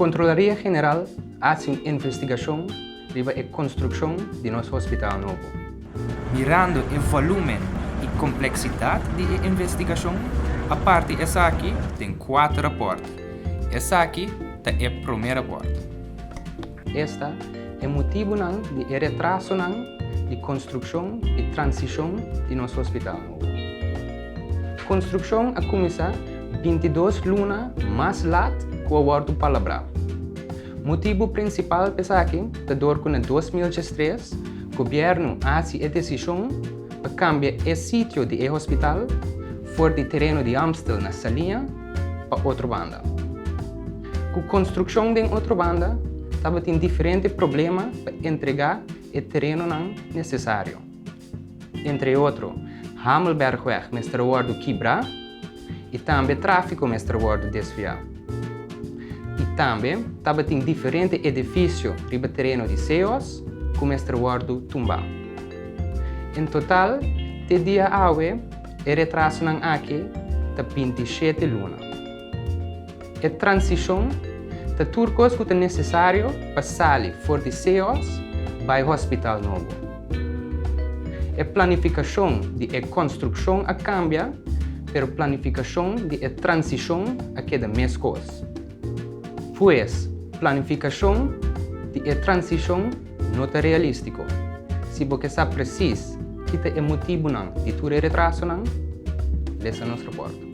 Controlaria General hace uma investigação sobre a construção de nosso hospital novo. Mirando o volume e complexidade de investigação, a parte essa aqui tem 4 raportes. Essa aqui é o primeiro raporte. Esta é o motivo de retraso de construção e transição de nosso hospital novo. A construção a começar 22 lunas mais lá que o acordo palabrado. O motivo principal é aqui, que em 2013, o governo faz a decisão para cambiar o sítio do hospital fora do terreno de Amstel na Salinha para outra banda. Com a construção de outra banda, estava tendo diferentes problemas para entregar o terreno necessário. Entre outros, Hamelbergweg mestre acordo quebrar e também tráfego mestre acordo desviar. E também estava tendo diferentes edifícios no terreno de CEOs com mestre acordo tumbar. Em total, te dia awe e retraso aqui de 27 lunas. A transição de turcos que é necessário para sair fora de CEOs para o hospital novo. A planificação de a construção a cambia, pero a planificação de a transição a queda mais coisa. Pois, planificação de a transição não é realístico. Se você sabe preciso que é o motivo de todo retraso, esse é o nosso reporte.